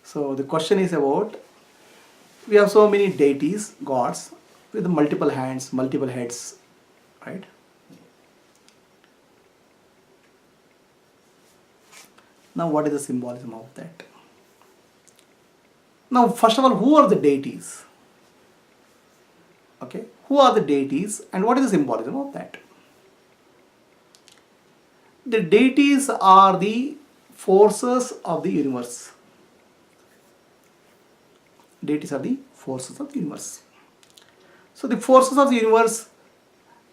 So the question is about, we have so many deities, gods, with multiple hands, multiple heads, right? Now what is the symbolism of that? Now first of all, who are the deities? Okay, who are the deities and what is the symbolism of that? The deities are the forces of the universe. Deities are the forces of the universe. So the forces of the universe,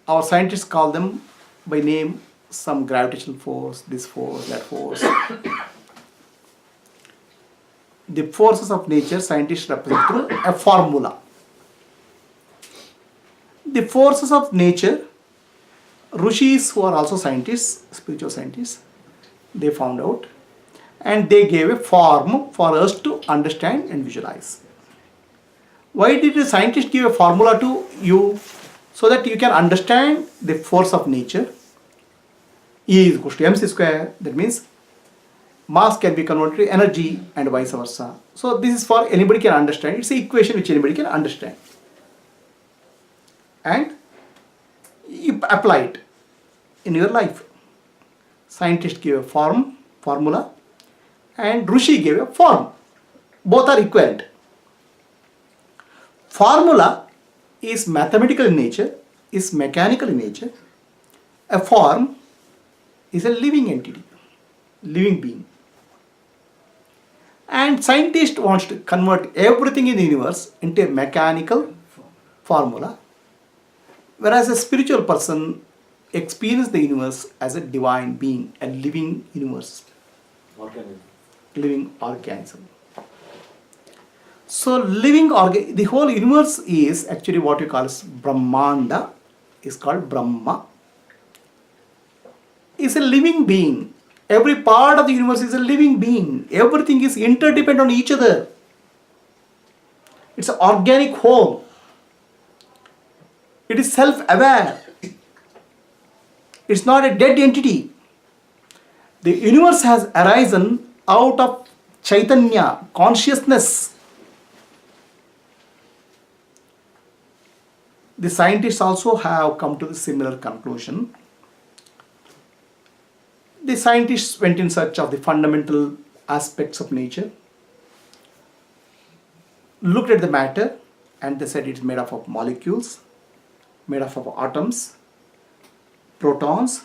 our scientists call them by name, some gravitational force, this force, that force. The forces of nature, scientists represent through a formula. The forces of nature, Rishis, who are also scientists, spiritual scientists, they found out and they gave a form for us to understand and visualize. Why did the scientist give a formula to you? So that you can understand the force of nature. E is equal to mc square. That means mass can be converted to energy and vice versa. So this is for anybody can understand. It's an equation which anybody can understand. And you apply it in your life. Scientist gave a formula, and Rishi gave a form. Both are equivalent. Formula is mathematical in nature, is mechanical in nature. A form is a living entity, living being. And scientist wants to convert everything in the universe into a mechanical formula, whereas a spiritual person experiences the universe as a divine being, a living universe, living organism. So the whole universe is actually what we call as Brahmanda, is called Brahma. Is a living being. Every part of the universe is a living being. Everything is interdependent on each other. It's an organic whole. It is self-aware. It's not a dead entity. The universe has arisen out of Chaitanya, consciousness. The scientists also have come to the similar conclusion. The scientists went in search of the fundamental aspects of nature, looked at the matter, and they said it's made up of molecules, made up of atoms, protons,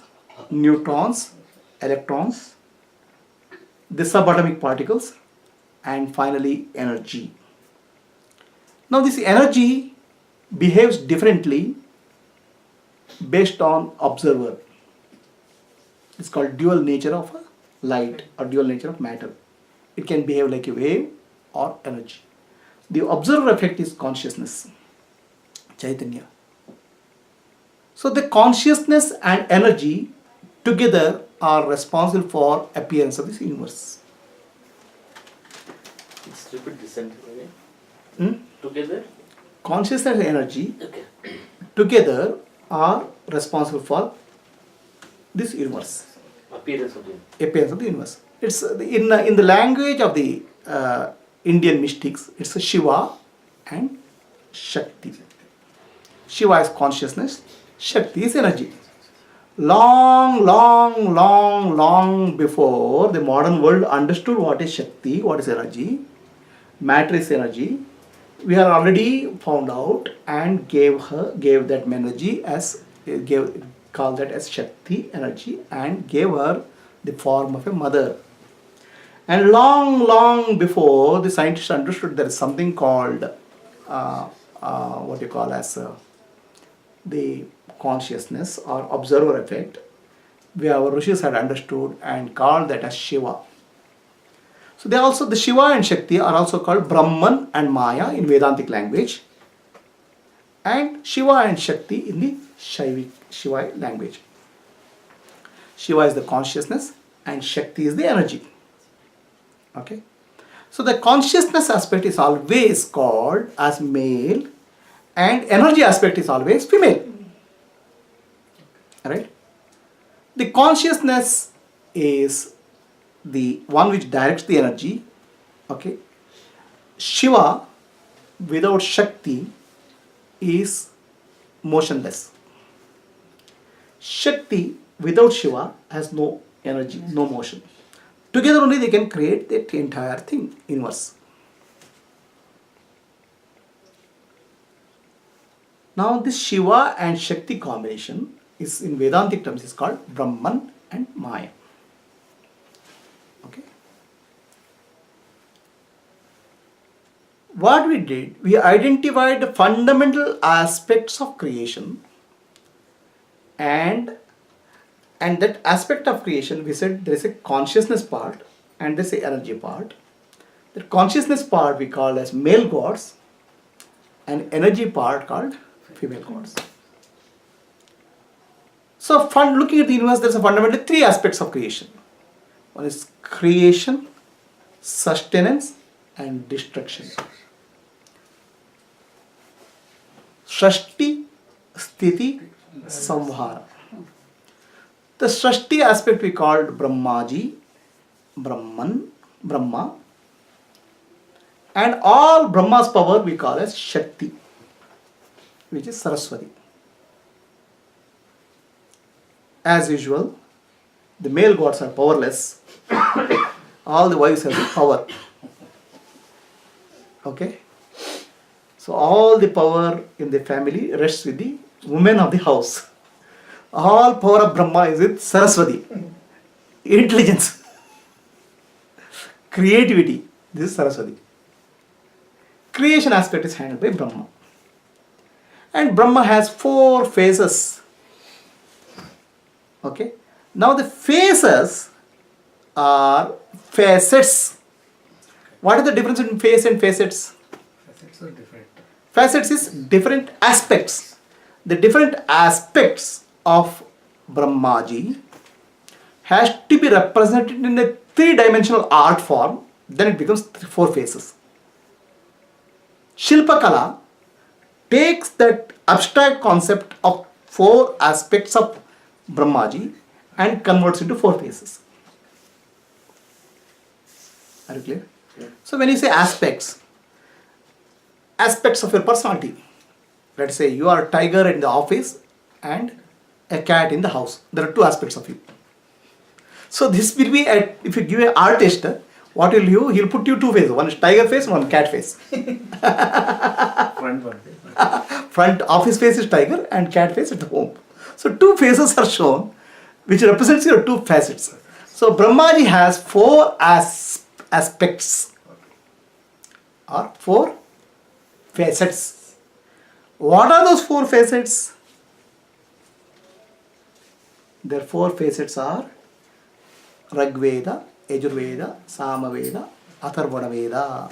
neutrons, electrons, the subatomic particles, and finally energy. Now this energy behaves differently based on observer. It's called dual nature of light or dual nature of matter. It can behave like a wave or energy. The observer effect is consciousness, Chaitanya. So the consciousness and energy together are responsible for appearance of this universe. Let's repeat the sentence again. Together? Consciousness and energy together are responsible for this universe. Appearance of the universe. It's in the language of the Indian mystics, it's a Shiva and Shakti. Shiva is consciousness, Shakti is energy. Long before the modern world understood what is Shakti, what is energy, matter is energy, we are already found out and gave that energy as called that as Shakti, energy, and gave her the form of a mother. And long before the scientists understood there is something called what you call as the consciousness or observer effect, where our Rishis had understood and called that as Shiva. So the Shiva and Shakti are also called Brahman and Maya in Vedantic language, and Shiva and Shakti in the Shiva language. Shiva is the consciousness and Shakti is the energy. Okay. So the consciousness aspect is always called as male and energy aspect is always female. Alright. The consciousness is the one which directs the energy. Okay. Shiva without Shakti is motionless. Shakti without Shiva has no energy, no motion. Together only they can create that entire thing, universe. Now this Shiva and Shakti combination is in Vedantic terms is called Brahman and Maya. Okay. What we did, we identified the fundamental aspects of creation, and that aspect of creation, we said there is a consciousness part and there is a energy part. The consciousness part we call as male gods, and energy part called female gods. So looking at the universe, there is a fundamentally three aspects of creation. One is creation, sustenance and destruction. Srashti, Sthiti, Samhara. The Srashti aspect we called Brahmaji, Brahman, Brahma, and all Brahma's power we call as Shakti, which is Saraswati. As usual, the male gods are powerless. All the wives have the power. Okay? So all the power in the family rests with the women of the house. All power of Brahma is with Saraswati. Intelligence. Creativity. This is Saraswati. Creation aspect is handled by Brahma. And Brahma has 4 phases. Okay. Now the phases are facets. What is the difference between phase and facets? Facets are different. Facets is different aspects. The different aspects of Brahmaji has to be represented in a 3-dimensional art form, then it becomes 4 phases. Shilpakala takes that abstract concept of 4 aspects of Brahmaji and converts into 4 phases. Are you clear? Yeah. So when you say aspects of your personality, let's say you are a tiger in the office and a cat in the house. There are 2 aspects of you. So this will be, if you give an artist, what will you? He'll put you 2 faces. One is tiger face, one cat face. Front one. Front office face is tiger and cat face at home. So 2 faces are shown, which represents your 2 facets. So Brahmaji has 4 aspects or 4 facets. What are those 4 facets? Their 4 facets are Rigveda, Yajurveda, Samaveda, Atharvana Veda.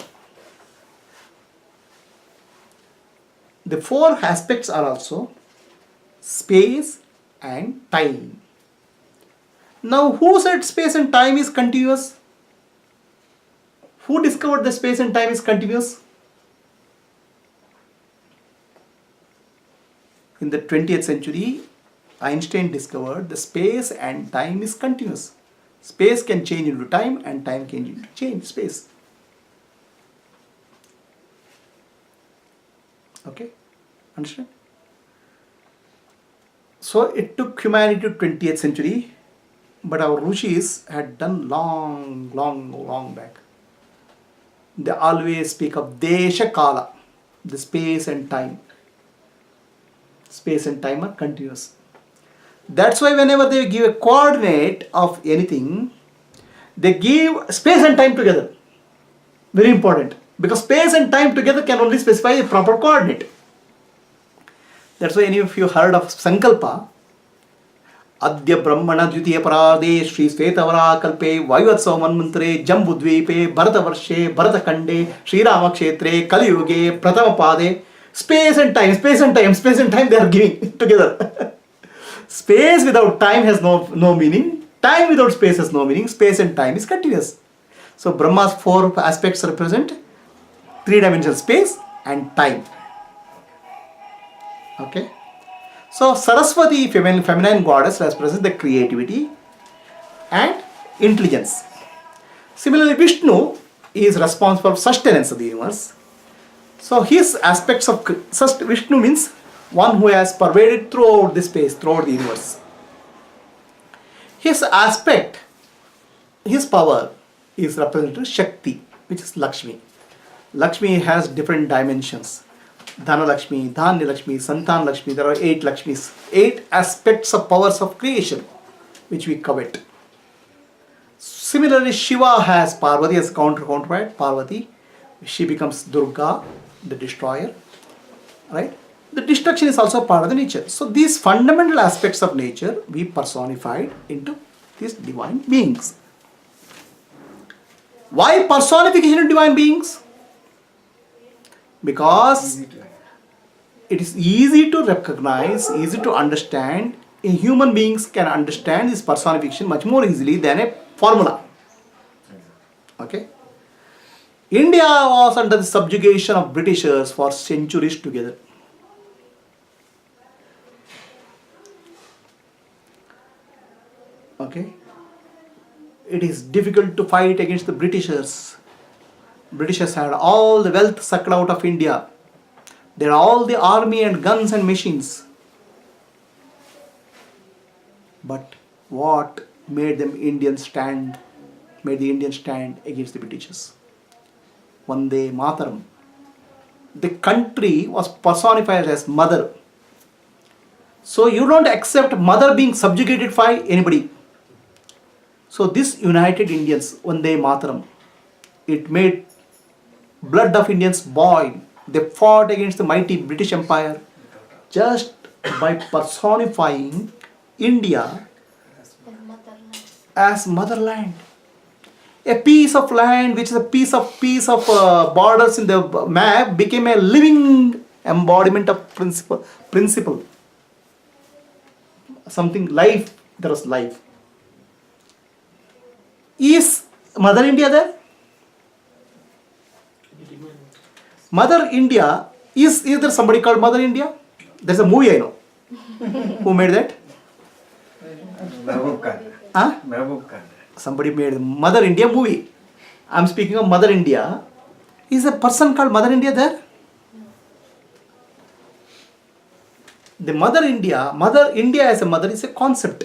The 4 aspects are also space and time. Now, who said space and time is continuous? Who discovered that space and time is continuous? In the 20th century, Einstein discovered the space and time is continuous. Space can change into time and time can change space. Okay, understand? So it took humanity to 20th century, but our Rishis had done long back. They always speak of Desha Kala, the space and time. Space and time are continuous. That's why whenever they give a coordinate of anything, they give space and time together. Very important. Because space and time together can only specify a proper coordinate. That's why any of you heard of Sankalpa, Adya Brahmana Dvitiya Parade Shri Svetavara Kalpe Vayuvatsav Manmantre Jambudvipe Bharata Varshe Bharata Kande Shri Rama Kshetre Kali Yuge Pratama Pade. Space and time they are giving together. Space without time has no meaning. Time without space has no meaning. Space and time is continuous. So Brahma's 4 aspects represent 3-dimensional space and time. Okay. So Saraswati, feminine goddess, represents the creativity and intelligence. Similarly, Vishnu is responsible for sustenance of the universe. So his aspects of Vishnu means one who has pervaded throughout the space, throughout the universe. His aspect, his power is represented Shakti, which is Lakshmi. Lakshmi has different dimensions. Dhana Lakshmi, Dhanya Lakshmi, Santan Lakshmi. There are 8 Lakshmis, 8 aspects of powers of creation which we covet. Similarly, Shiva has Parvati as counterpart. Parvati, she becomes Durga, the destroyer. Right? The destruction is also part of the nature. So these fundamental aspects of nature we personified into these divine beings. Why personification of divine beings? Because it is easy to recognize, easy to understand. Human beings can understand this personification much more easily than a formula. Okay? India was under the subjugation of Britishers for centuries together. Okay? It is difficult to fight against the Britishers. Britishers had all the wealth sucked out of India. They had all the army and guns and machines. But what made the Indians stand against the Britishers? Vande Mataram. The country was personified as mother. So you don't accept mother being subjugated by anybody. So this united Indians, Vande Mataram. It made blood of Indians boil. They fought against the mighty British Empire just by personifying India as motherland. A piece of land which is a piece of borders in the map became a living embodiment of principle. Something life, there was life. Is Mother India there? Mother India, is there somebody called Mother India? There's a movie I know. Who made that? Mehboob Khan. Huh? Mehboob Khan. Somebody made Mother India movie. I'm speaking of Mother India. Is a person called Mother India there? The Mother India as a mother is a concept.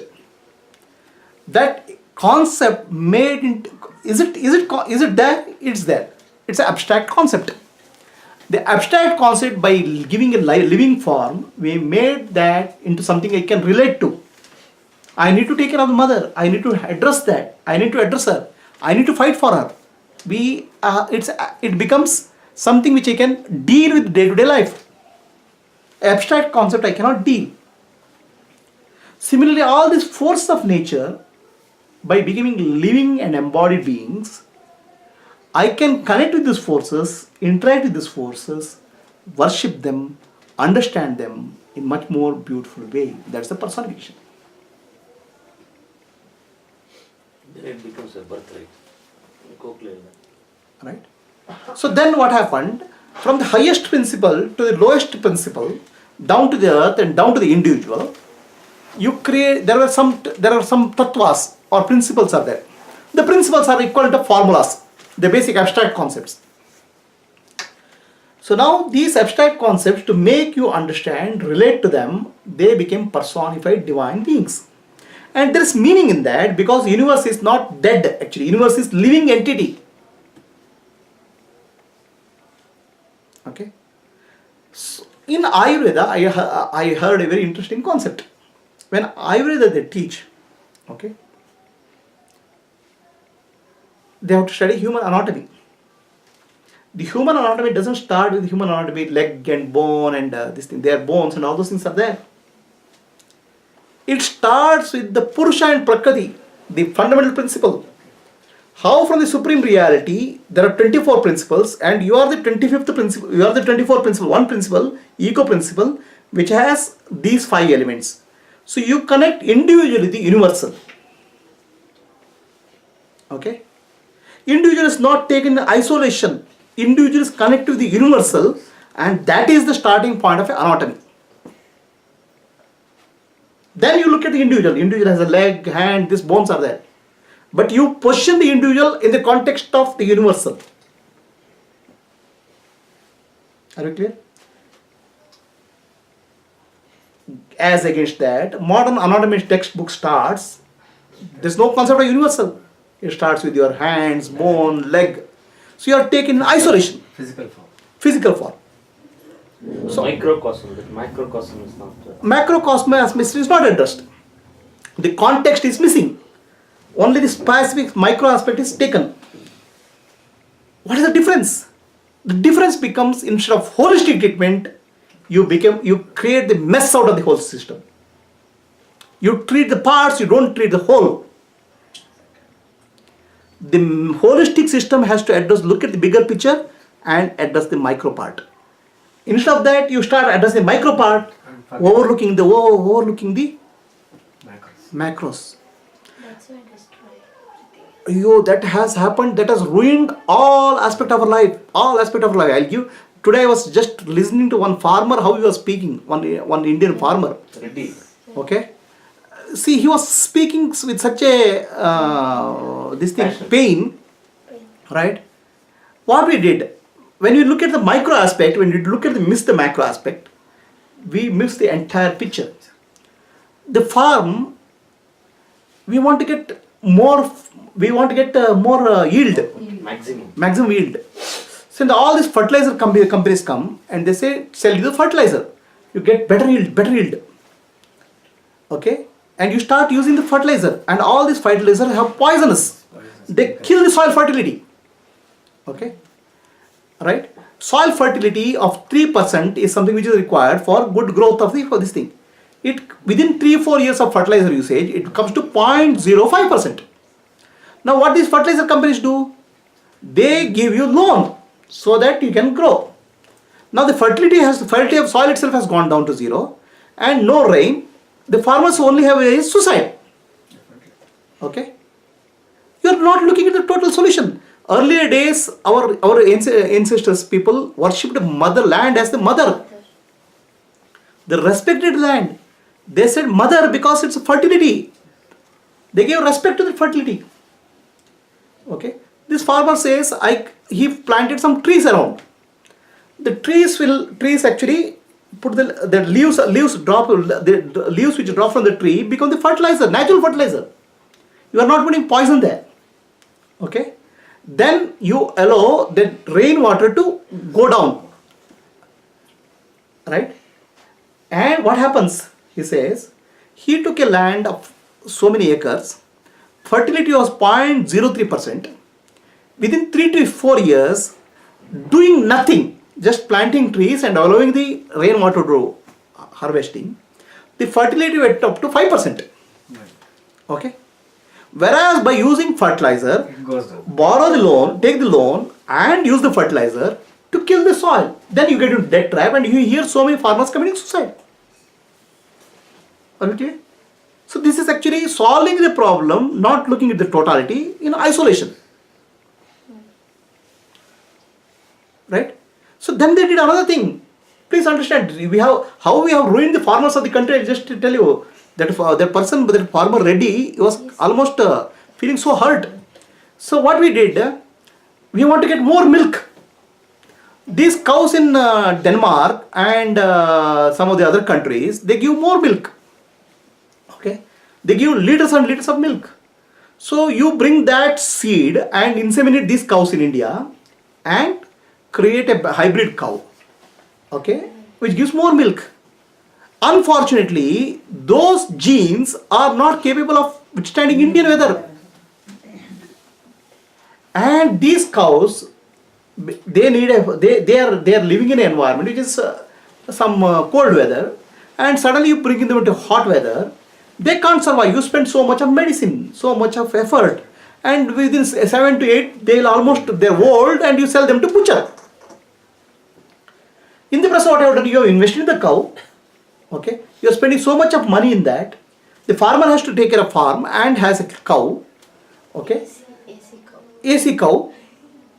That concept made into, is it there? It's there. It's an abstract concept. The abstract concept, by giving a living form, we made that into something I can relate to. I need to take care of the mother. I need to address that. I need to address her. I need to fight for her. It becomes something which I can deal with day-to-day life. Abstract concept I cannot deal. Similarly, all these forces of nature, by becoming living and embodied beings, I can connect with these forces, interact with these forces, worship them, understand them in much more beautiful way. That's the personification. Then it becomes a birthright. Right? So then what happened? From the highest principle to the lowest principle, down to the earth and down to the individual, you create, there are some tattvas or principles are there. The principles are equal to formulas, the basic abstract concepts. So now these abstract concepts, to make you understand, relate to them, they became personified divine beings. And there is meaning in that, because universe is not dead actually. Universe is living entity. Okay. So in Ayurveda, I heard a very interesting concept. When Ayurveda they teach, okay, they have to study human anatomy. The human anatomy doesn't start with human anatomy, leg and bone and this thing. Their bones and all those things are there. It starts with the Purusha and Prakriti, the fundamental principle. How from the supreme reality, there are 24 principles and you are the 25th principle, you are the 24th principle, one principle, ego principle, which has these 5 elements. So you connect individually the universal. Okay? Individual is not taken in isolation. Individual is connected to the universal, and that is the starting point of anatomy. Then you look at the individual. Individual has a leg, hand, these bones are there. But you position the individual in the context of the universal. Are you clear? As against that, modern anatomy textbook starts, there's no concept of universal. It starts with your hands, bone, leg. So you are taken in isolation, Physical form. physical form. So microcosm, that microcosm is not there. Macrocosm is not addressed. The context is missing. Only the specific micro aspect is taken. What is the difference? The difference becomes, instead of holistic treatment, you create the mess out of the whole system. You treat the parts, you don't treat the whole. The holistic system has to look at the bigger picture and address the micro part. Instead of that, you start addressing the micro part, overlooking the macros. That's why destroy. That has happened. That has ruined all aspect of our life. All aspect of our life. I'll give. Today I was just listening to one farmer how he was speaking. One Indian farmer. Reddy. Okay. See, he was speaking with such a Passion. pain, right? What we did, when you look at the micro aspect, when you miss the macro aspect, we miss the entire picture. The farm, we want to get more yield, Maximum. yield. So all these fertilizer companies come and they say, sell you the fertilizer, you get better yield. Okay, and you start using the fertilizer, and all these fertilizers have poisonous. They kill the soil fertility. Okay, right? Soil fertility of 3% is something which is required for good growth of this thing. Within 3-4 years of fertilizer usage, it comes to 0.05%. Now what these fertilizer companies do? They give you loan so that you can grow. Now the fertility of soil itself has gone down to zero, and no rain. The farmers only have a suicide. Okay? You are not looking at the total solution. Earlier days, our ancestors, people worshipped mother land as the mother. They respected land. They said mother because it's fertility. They gave respect to the fertility. Okay? This farmer says he planted some trees around. The trees actually put the leaves which drop from the tree become the fertilizer, natural fertilizer. You are not putting poison there. Okay? Then you allow the rainwater to go down. Right? And what happens? He says, he took a land of so many acres, fertility was 0.03%. Within 3 to 4 years, doing nothing, just planting trees and allowing the rainwater to harvesting, the fertility went up to 5%. Okay? Whereas by using fertilizer, It goes down. borrow the loan, take the loan and use the fertilizer to kill the soil. Then you get into debt trap, and you hear so many farmers committing suicide. Are you clear? So this is actually solving the problem, not looking at the totality in isolation. Right? So then they did another thing. Please understand, how we have ruined the farmers of the country. I'll just tell you that farmer Reddy, he was almost feeling so hurt. So what we did, we want to get more milk. These cows in Denmark and some of the other countries, they give more milk. Okay, they give liters and liters of milk. So you bring that seed and inseminate these cows in India and create a hybrid cow. Okay, which gives more milk. Unfortunately, those genes are not capable of withstanding Indian weather. And these cows, they are living in an environment which is some cold weather, and suddenly you bring them into hot weather. They can't survive. You spend so much of medicine, so much of effort, and within 7 to 8, they're old, and you sell them to butcher. In the process, what you have done, you have invested in the cow. Okay, you are spending so much of money in that. The farmer has to take care of farm and has a cow. Okay, AC cow.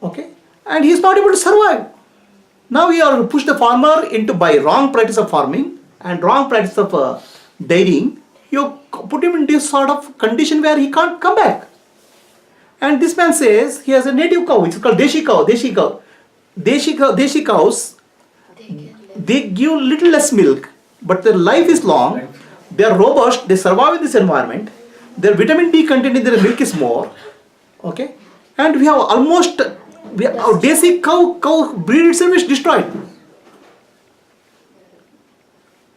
Okay, and he is not able to survive. Now we are to push the farmer into by wrong practice of farming and wrong practice of dairying. You put him in this sort of condition where he can't come back. And this man says he has a native cow, which is called Deshi cow. Deshi cows They can live. They give little less milk, but their life is long. They are robust. They survive in this environment. Their vitamin D content in their milk is more. Okay, and we have almost our desi cow breed itself is destroyed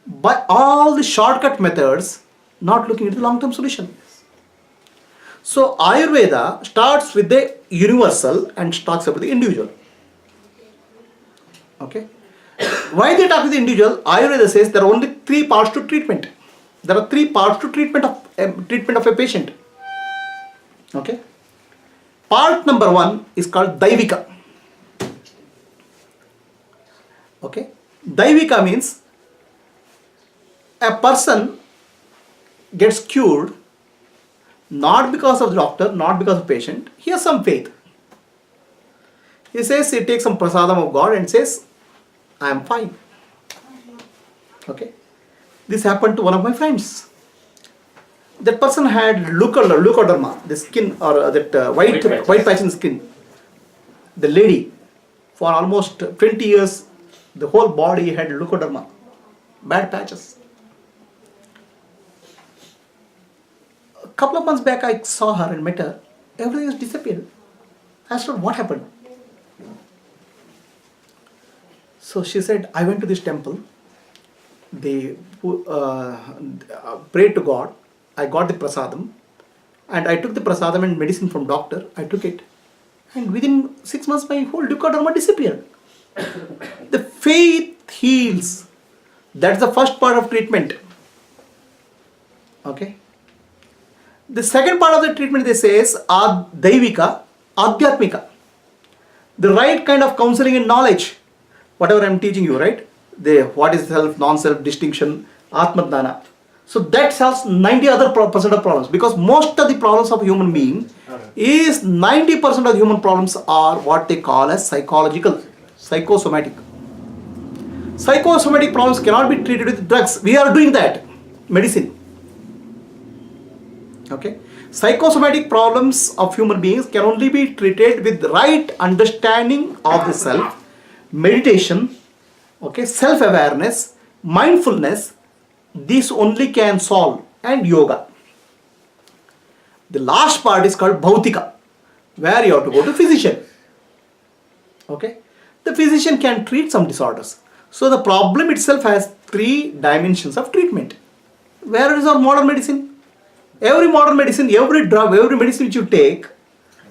by all the shortcut methods, not looking at the long-term solution. So Ayurveda starts with the universal and talks about the individual. Okay. Why they talk with the individual? Ayurveda says there are only three parts to treatment. There are three parts to treatment of a patient. Okay. Part number one is called Daivika. Okay. Daivika means a person gets cured not because of the doctor, not because of the patient. He has some faith. He says he takes some prasadam of God and says, I am fine. Okay. This happened to one of my friends. That person had leukoderma, the skin or that white patch in skin. The lady, for almost 20 years, the whole body had leukoderma, bad patches. A couple of months back, I saw her and met her. Everything has disappeared. I asked her what happened. So she said, I went to this temple. They prayed to God. I got the prasadam. And I took the prasadam and medicine from doctor. I took it. And within 6 months, my whole leukoderma disappeared. The faith heals. That's the first part of treatment. Okay. The second part of the treatment, they say, is Daivika, Adhyatmika. The right kind of counseling and knowledge. Whatever I am teaching you, right? What is self, non-self, distinction, Atmadana. So that solves 90% of problems, because most of the problems of a human being is 90% of the human problems are what they call as psychological, psychosomatic. Psychosomatic problems cannot be treated with drugs. We are doing that, medicine. Okay. Psychosomatic problems of human beings can only be treated with the right understanding of the self, meditation, okay, self-awareness, mindfulness. This only can solve, and yoga. The last part is called Bhautika, where you have to go to physician. Okay. The physician can treat some disorders. So the problem itself has 3 dimensions of treatment. Where is our modern medicine? Every modern medicine, every drug, every medicine which you take,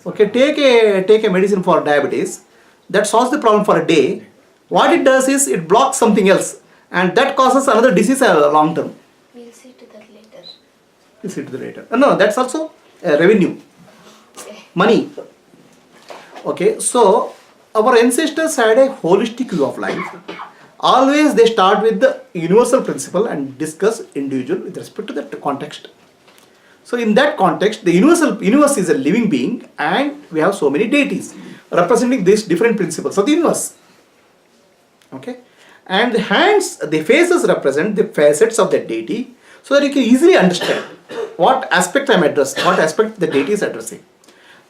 okay, take a medicine for diabetes, that solves the problem for a day. What it does is it blocks something else, and that causes another disease long term. We'll see to that later. We'll see to the later. No, that's also revenue, Okay. money. Okay, so our ancestors had a holistic view of life. Always they start with the universal principle and discuss individual with respect to the context. So in that context, the universe is a living being, and we have so many deities representing these different principles of the universe. Okay, and the hands, the faces represent the facets of that deity, so that you can easily understand what aspect I am addressing, what aspect the deity is addressing.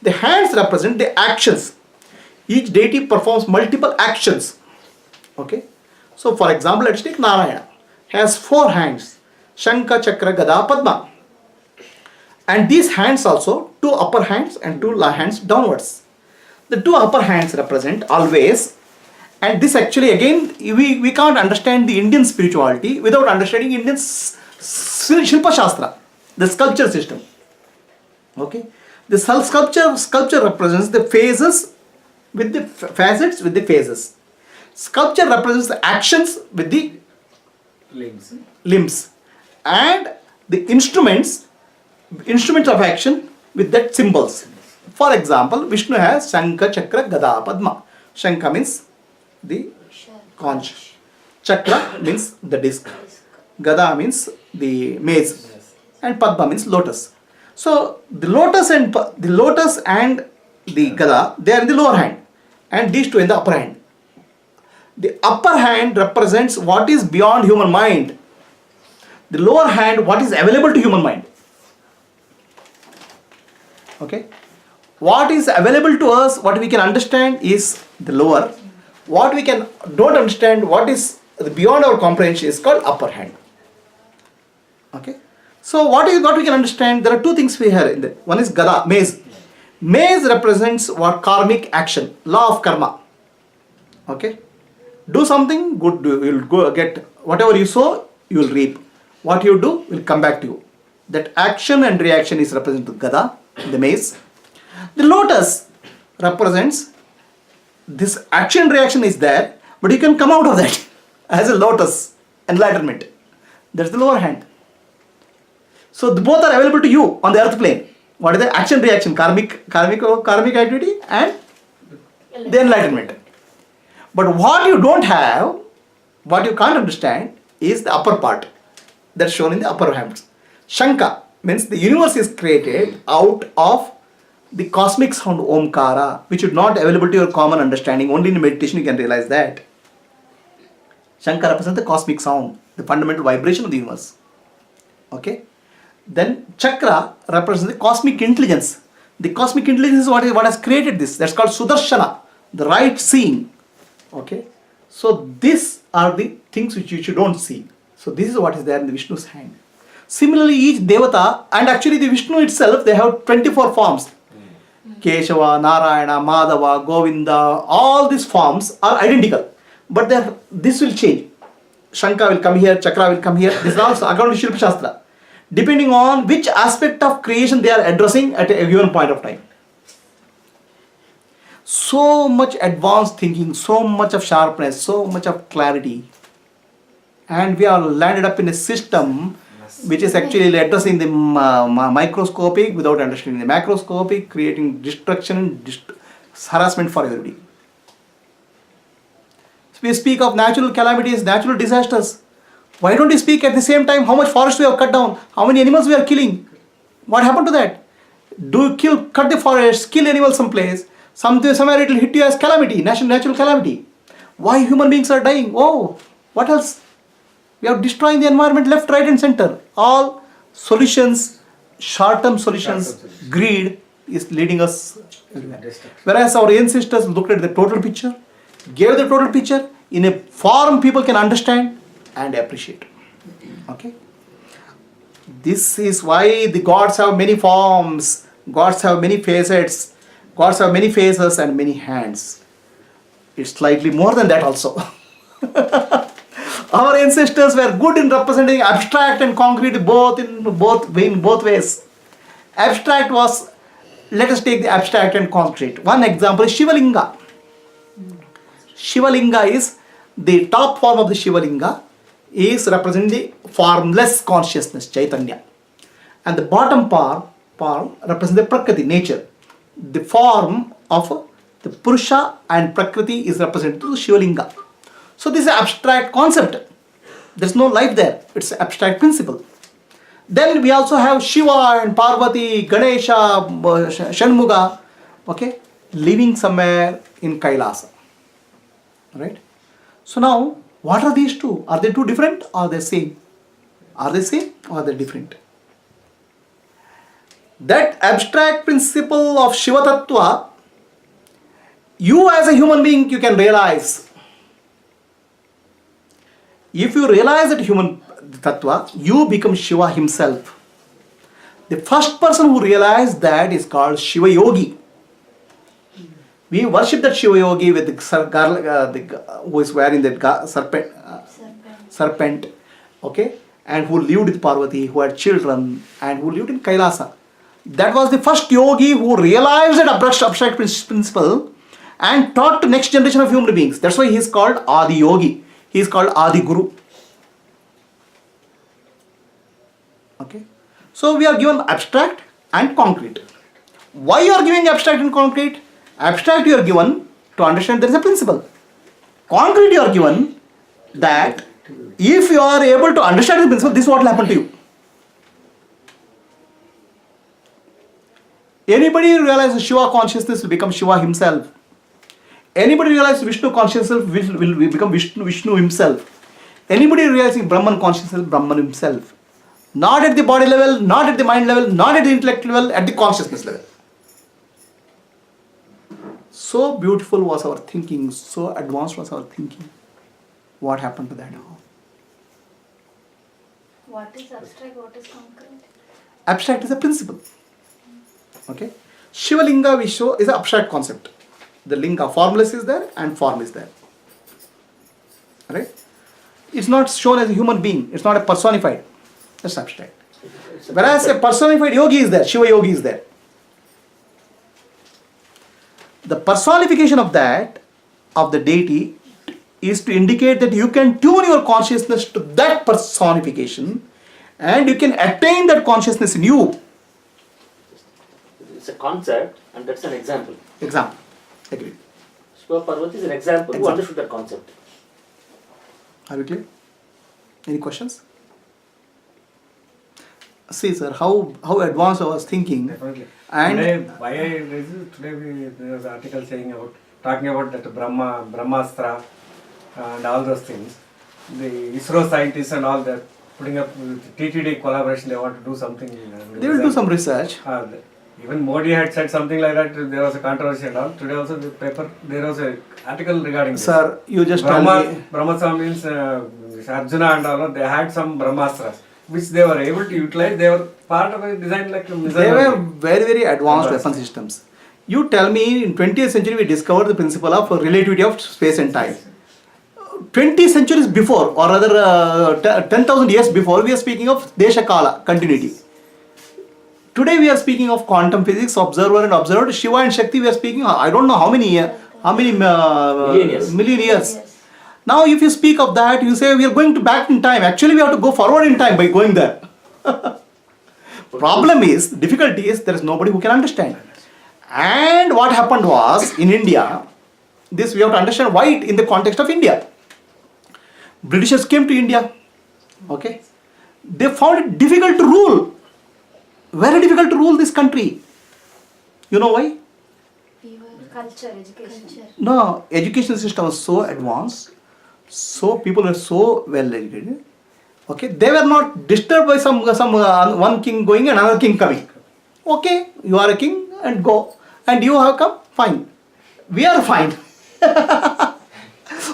The hands represent the actions. Each deity performs multiple actions. Okay, so for example, let's take Narayana. He has 4 hands: Shankha, Chakra, Gada, Padma. And these hands also, 2 upper hands and 2 hands downwards. The 2 upper hands represent always, and this actually again, we can't understand the Indian spirituality without understanding Indian Shilpa Shastra, the sculpture system. Okay, the sculpture represents the phases with the facets with the phases. Sculpture represents the actions with the limbs, and the instruments of action with that symbols. For example, Vishnu has Shankha, Chakra, Gada, Padma. Shankha means the conch. Chakra means the disc. Gada means the mace. And Padma means lotus. So the lotus and the Gada, they are in the lower hand, and these 2 in the upper hand. The upper hand represents what is beyond human mind. The lower hand, what is available to human mind. Okay, what is available to us, what we can understand is the lower. what we can don't understand, what is beyond our comprehension is called upper hand. Okay. So what we can understand? There are two things we have in there. One is Gada, mace. Mace represents what? Karmic action, law of karma. Okay. Do something good, you will go get whatever you sow, you will reap. What you do will come back to you. That action and reaction is represented Gada, the mace. The lotus represents this action reaction is there, but you can come out of that as a lotus, enlightenment. That's the lower hand. So both are available to you on the earth plane. What is the action reaction, karmic activity and the enlightenment. But what you don't have, what you can't understand is the upper part that's shown in the upper hands. Shanka means the universe is created out of the cosmic sound Omkara, which is not available to your common understanding. Only in meditation you can realize that. Shanka represents the cosmic sound, the fundamental vibration of the universe. Okay. Then Chakra represents the cosmic intelligence. The cosmic intelligence is what has created this. That's called Sudarshana, the right seeing. Okay. So these are the things which you don't see. So this is what is there in the Vishnu's hand. Similarly, each Devata and actually the Vishnu itself, they have 24 forms. Keshava, Narayana, Madhava, Govinda, all these forms are identical. But this will change. Shanka will come here, Chakra will come here. This is also according to Shilpa Shastra. Depending on which aspect of creation they are addressing at a given point of time. So much advanced thinking, so much of sharpness, so much of clarity. And we are landed up in a system which is actually addressing the microscopic without understanding the macroscopic, creating destruction and harassment for everybody. So we speak of natural calamities, natural disasters. Why don't we speak at the same time how much forest we have cut down, how many animals we are killing? What happened to that? Do you cut the forest, kill animals someplace, somewhere it will hit you as calamity, natural calamity. Why human beings are dying? Oh, what else? We are destroying the environment left, right and center. All solutions, short-term solutions, greed is leading us everywhere. Whereas our ancestors looked at the total picture, gave the total picture in a form people can understand and appreciate. Okay. This is why the gods have many forms, gods have many facets, gods have many faces and many hands. It's slightly more than that also. Our ancestors were good in representing abstract and concrete in both ways. Abstract was, let us take the abstract and concrete. One example is Shivalinga. Shivalinga is the top form of the Shivalinga is representing the formless consciousness, Chaitanya. And the bottom form represents the Prakriti, nature. The form of the Purusha and Prakriti is represented through Shivalinga. So this is an abstract concept. There is no life there. It's an abstract principle. Then we also have Shiva and Parvati, Ganesha, Shanmuga, okay, living somewhere in Kailasa. Right? So now, what are these two? Are they two different or are they same? Are they same or are they different? That abstract principle of Shiva Tattva, you as a human being, you can realize. If you realize that human Tattva, you become Shiva himself. The first person who realized that is called Shiva Yogi. We worship that Shiva Yogi with who is wearing that serpent, okay, and who lived with Parvati, who had children, and who lived in Kailasa. That was the first yogi who realized that abstract principle and taught to next generation of human beings. That's why he is called Adi Yogi. He is called Adi Guru. Okay. So we are given abstract and concrete. Why you are giving abstract and concrete? Abstract you are given to understand there is a principle. Concrete you are given that if you are able to understand the principle, this is what will happen to you. Anybody who realizes Shiva consciousness will become Shiva himself. Anybody who realizes Vishnu consciousness will become Vishnu himself. Anybody realizing Brahman consciousness, Brahman himself. Not at the body level, not at the mind level, not at the intellect level, at the consciousness level. So beautiful was our thinking, so advanced was our thinking. What happened to that now? What is abstract? What is concrete? Abstract is a principle. Okay? Shiva Linga we show is an abstract concept. The linga, formless is there and form is there. Right? It's not shown as a human being. It's not a personified. It's abstract. It's a Whereas a concept. personified yogi is there. Shiva yogi is there. The personification of that, of the deity, is to indicate that you can tune your consciousness to that personification and you can attain that consciousness in you. It's a concept and that's an example. Example. Agreed. Shiva Parvati is an example who Example. understood that concept. Are we clear? Any questions? See, sir, how advanced I was thinking. Definitely. And Today, why I raised it, today there was an article saying about, talking about that Brahmastra and all those things. The ISRO scientists and all that putting up with TTD collaboration, they want to do something. they will do some research. Even Modi had said something like that. There was a controversy and all. Today also the paper, there was a article regarding this. Sir, you just tell me. Brahmastra means Arjuna and all, they had some Brahmastras which they were able to utilize. They were part of a design like a missile. They were very, very advanced Advanced. weapon systems. You tell me, in 20th century we discovered the principle of relativity of space and time. 20 centuries before, or rather 10,000 years before, we are speaking of Desha Kala, continuity. Today we are speaking of quantum physics, observer and observed. Shiva and Shakti we are speaking, I don't know how many million years. Now if you speak of that, you say we are going to back in time. Actually we have to go forward in time by going there. Problem is, difficulty is, there is nobody who can understand. And what happened was, in India, this we have to understand why it in the context of India. Britishers came to India, okay? They found it difficult to rule. Very difficult to rule this country. You know why? Culture, education. No, education system was so advanced, so people were so well educated. Okay, they were not disturbed by some one king going and another king coming. Okay, you are a king and go, and you have come, fine. We are fine.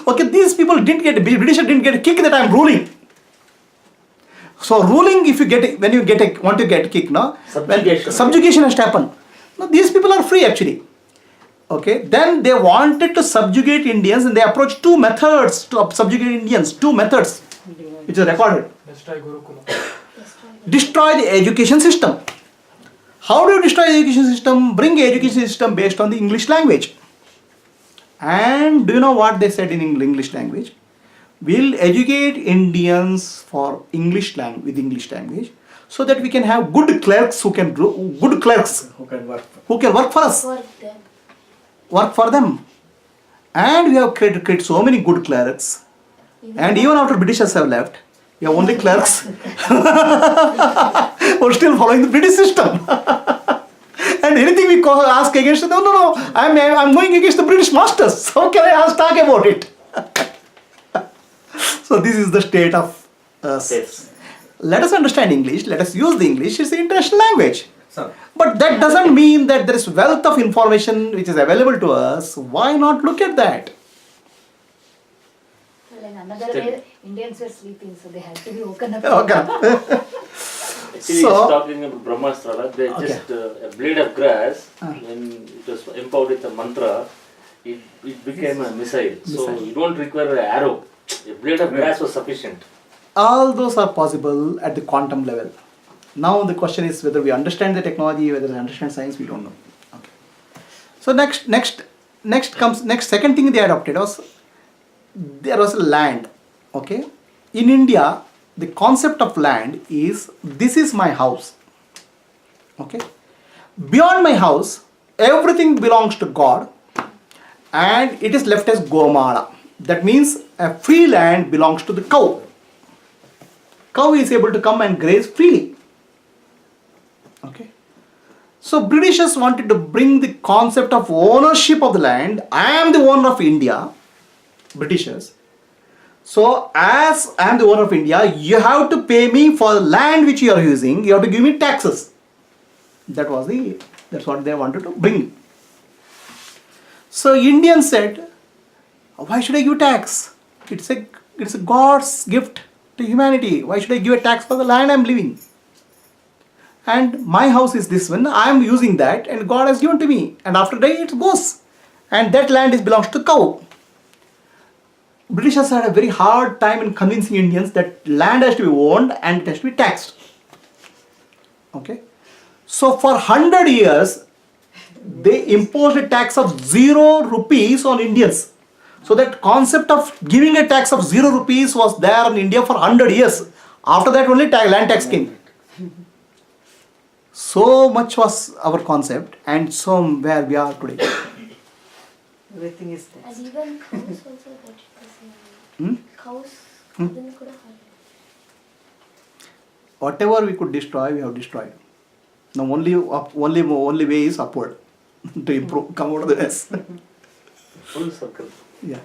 Okay, these people didn't get, British didn't get a kick that I am ruling. So ruling, if you get it, when you want to get a kick, no, subjugation has to happen. No, these people are free actually. Okay, then they wanted to subjugate Indians and they approached two methods to subjugate Indians. Two methods, which is recorded. Destroy the education system. How do you destroy the education system? Bring the education system based on the English language. And do you know what they said in English language? We'll educate Indians for English language, with English language, so that we can have good clerks who can do good clerks Who can work? who can work for us, For them. work for them. And we have created so many good clerks. And even after Britishers have left, we have only clerks who are still following the British system. And anything we ask against, no, I'm going against the British masters. How can I talk about it? So this is the state of Yes. Let us understand English, let us use the English, it's the international language. So, But that doesn't mean that there is wealth of information which is available to us. Why not look at that? Well, in another Still. way, Indians were sleeping, so they had to be woken up. Okay. Actually, So- it's talking about Brahmastra. They Okay. just a blade of grass, when it was empowered with a mantra, it became a missile. So Missile. you don't require an arrow. A blade of grass was sufficient. All those are possible at the quantum level. Now the question is whether we understand the technology, whether we understand science, we don't know. Okay. So next second thing they adopted was there was land. Okay. In India, the concept of land is this is my house. Okay. Beyond my house, everything belongs to God, and it is left as Gomala. That means a free land belongs to the cow. Cow is able to come and graze freely. Okay. So Britishers wanted to bring the concept of ownership of the land. I am the owner of India. Britishers. So as I am the owner of India, you have to pay me for the land which you are using. You have to give me taxes. That's what they wanted to bring. So Indians said, why should I give tax? It's a God's gift to humanity. Why should I give a tax for the land I'm living? And my house is this one. I am using that, and God has given to me. And after that it goes, and that land belongs to cow. Britishers had a very hard time in convincing Indians that land has to be owned and it has to be taxed. Okay, so for 100 years they imposed a tax of 0 rupees on Indians. So that concept of giving a tax of 0 rupees was there in India for 100 years. After that only land tax came. So much was our concept, and so where we are today. Everything is there. And even cows also that the same. Hmm? Cows, Hmm. ಅದನ್ನು ಕೂಡ ಹಾಗೆ. Whatever we could destroy, we have destroyed. Now only way is upward to improve, come out of the mess. Full circle. Yeah.